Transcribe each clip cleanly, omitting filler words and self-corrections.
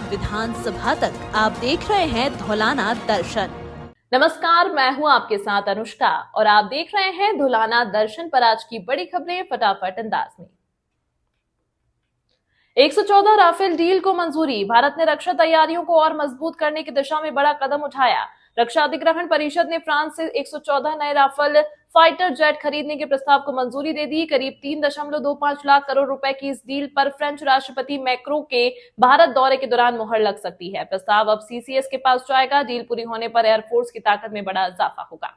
विधानसभा तक आप देख रहे हैं धौलाना दर्शन। नमस्कार, मैं हूं आपके साथ अनुष्का और आप देख रहे हैं धौलाना दर्शन पर आज की बड़ी खबरें फटाफट अंदाज में। 114 राफेल डील को मंजूरी। भारत ने रक्षा तैयारियों को और मजबूत करने की दिशा में बड़ा कदम उठाया। रक्षा अधिग्रहण परिषद ने फ्रांस से 114 नए राफेल फाइटर जेट खरीदने के प्रस्ताव को मंजूरी दे दी। करीब 3.25 लाख करोड़ रुपए की इस डील पर फ्रेंच राष्ट्रपति मैक्रों के भारत दौरे के दौरान मुहर लग सकती है। प्रस्ताव अब सीसीएस के पास जाएगा। डील पूरी होने पर एयरफोर्स की ताकत में बड़ा इजाफा होगा।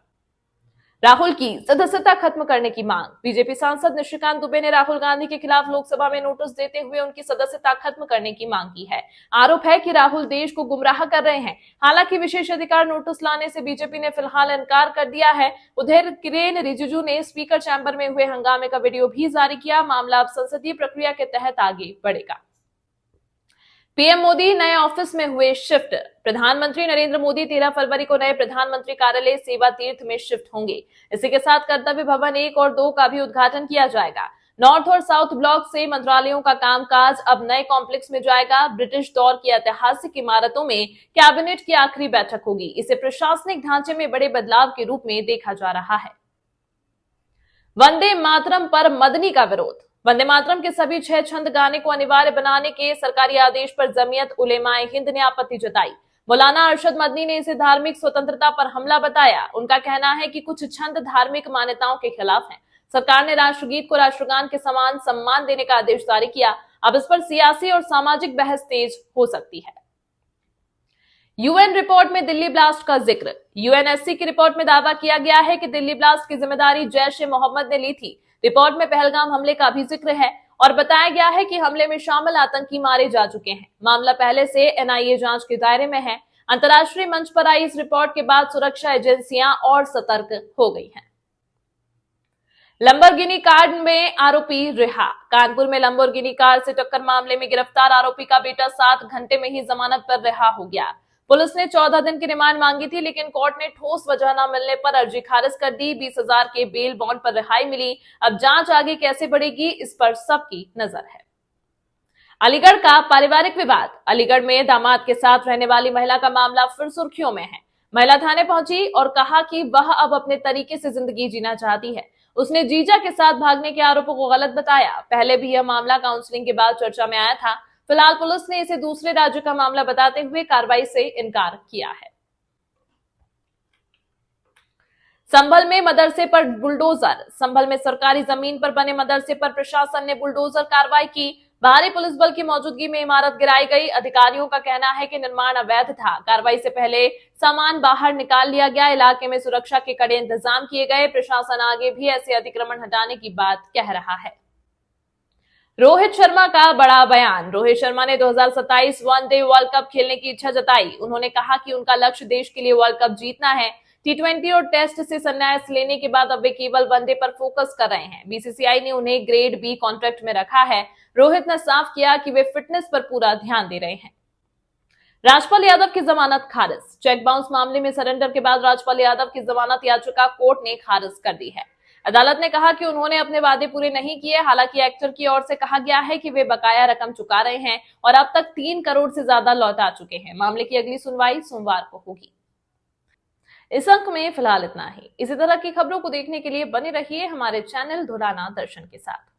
राहुल की सदस्यता खत्म करने की मांग। बीजेपी सांसद निशिकांत दुबे ने राहुल गांधी के खिलाफ लोकसभा में नोटिस देते हुए उनकी सदस्यता खत्म करने की मांग की है। आरोप है कि राहुल देश को गुमराह कर रहे हैं। हालांकि विशेषाधिकार नोटिस लाने से बीजेपी ने फिलहाल इनकार कर दिया है। उधर किरेन रिजिजू ने स्पीकर चैम्बर में हुए हंगामे का वीडियो भी जारी किया। मामला अब संसदीय प्रक्रिया के तहत आगे बढ़ेगा। पीएम मोदी नए ऑफिस में हुए शिफ्ट। प्रधानमंत्री नरेंद्र मोदी 13 फरवरी को नए प्रधानमंत्री कार्यालय सेवा तीर्थ में शिफ्ट होंगे। इसी के साथ कर्तव्य भवन 1 और 2 का भी उद्घाटन किया जाएगा। नॉर्थ और साउथ ब्लॉक से मंत्रालयों का कामकाज अब नए कॉम्प्लेक्स में जाएगा। ब्रिटिश दौर की ऐतिहासिक इमारतों में कैबिनेट की आखिरी बैठक होगी। इसे प्रशासनिक ढांचे में बड़े बदलाव के रूप में देखा जा रहा है। वंदे मातरम पर मदनी का विरोध। वंदे मातरम के सभी 6 छंद गाने को अनिवार्य बनाने के सरकारी आदेश पर जमीयत उलेमाए हिंद ने आपत्ति जताई। मौलाना अरशद मदनी ने इसे धार्मिक स्वतंत्रता पर हमला बताया। उनका कहना है कि कुछ छंद धार्मिक मान्यताओं के खिलाफ हैं। सरकार ने राष्ट्रगीत को राष्ट्रगान के समान सम्मान देने का आदेश जारी किया। अब इस पर सियासी और सामाजिक बहस तेज हो सकती है। यूएन रिपोर्ट में दिल्ली ब्लास्ट का जिक्र। यूएनएससी की रिपोर्ट में दावा किया गया है कि दिल्ली ब्लास्ट की जिम्मेदारी जैश-ए-मोहम्मद ने ली थी। रिपोर्ट में पहलगाम हमले का भी जिक्र है और बताया गया है कि हमले में शामिल आतंकी मारे जा चुके हैं। मामला पहले से एनआईए जांच के दायरे में है। अंतर्राष्ट्रीय मंच पर आई इस रिपोर्ट के बाद सुरक्षा एजेंसियां और सतर्क हो गई हैं। लंबोर्गिनी कार में आरोपी रिहा। कानपुर में लंबोर्गिनी कार से टक्कर मामले में गिरफ्तार आरोपी का बेटा 7 घंटे में ही जमानत पर रिहा हो गया। पुलिस ने 14 दिन की रिमांड मांगी थी, लेकिन कोर्ट ने ठोस वजह न मिलने पर अर्जी खारिज कर दी। 20,000 के बेल बॉन्ड पर रिहाई मिली। अब जांच आगे कैसे बढ़ेगी, इस पर सबकी नजर है। अलीगढ़ का पारिवारिक विवाद। अलीगढ़ में दामाद के साथ रहने वाली महिला का मामला फिर सुर्खियों में है। महिला थाने पहुंची और कहा कि वह अब अपने तरीके से जिंदगी जीना चाहती है। उसने जीजा के साथ भागने के आरोपों को गलत बताया। पहले भी यह मामला काउंसलिंग के बाद चर्चा में आया था। फिलहाल पुलिस ने इसे दूसरे राज्य का मामला बताते हुए कार्रवाई से इनकार किया है। संभल में मदरसे पर बुलडोजर। संभल में सरकारी जमीन पर बने मदरसे पर प्रशासन ने बुलडोजर कार्रवाई की। भारी पुलिस बल की मौजूदगी में इमारत गिराई गई। अधिकारियों का कहना है कि निर्माण अवैध था। कार्रवाई से पहले सामान बाहर निकाल लिया गया। इलाके में सुरक्षा के कड़े इंतजाम किए गए। प्रशासन आगे भी ऐसे अतिक्रमण हटाने की बात कह रहा है। रोहित शर्मा का बड़ा बयान। रोहित शर्मा ने 2027 वनडे वर्ल्ड कप खेलने की इच्छा जताई। उन्होंने कहा कि उनका लक्ष्य देश के लिए वर्ल्ड कप जीतना है। टी20 और टेस्ट से संन्यास लेने के बाद अब वे केवल वनडे पर फोकस कर रहे हैं। बीसीसीआई ने उन्हें ग्रेड बी कॉन्ट्रैक्ट में रखा है। रोहित ने साफ किया कि वे फिटनेस पर पूरा ध्यान दे रहे हैं। राजपाल यादव की जमानत खारिज। चेक बाउंस मामले में सरेंडर के बाद राजपाल यादव की जमानत याचिका कोर्ट ने खारिज कर दी है। अदालत ने कहा कि उन्होंने अपने वादे पूरे नहीं किए। हालांकि एक्टर की ओर से कहा गया है कि वे बकाया रकम चुका रहे हैं और अब तक 3 करोड़ से ज्यादा लौटा चुके हैं। मामले की अगली सुनवाई सोमवार को होगी। इस अंक में फिलहाल इतना ही। इसी तरह की खबरों को देखने के लिए बने रहिए हमारे चैनल धौलाना दर्शन के साथ।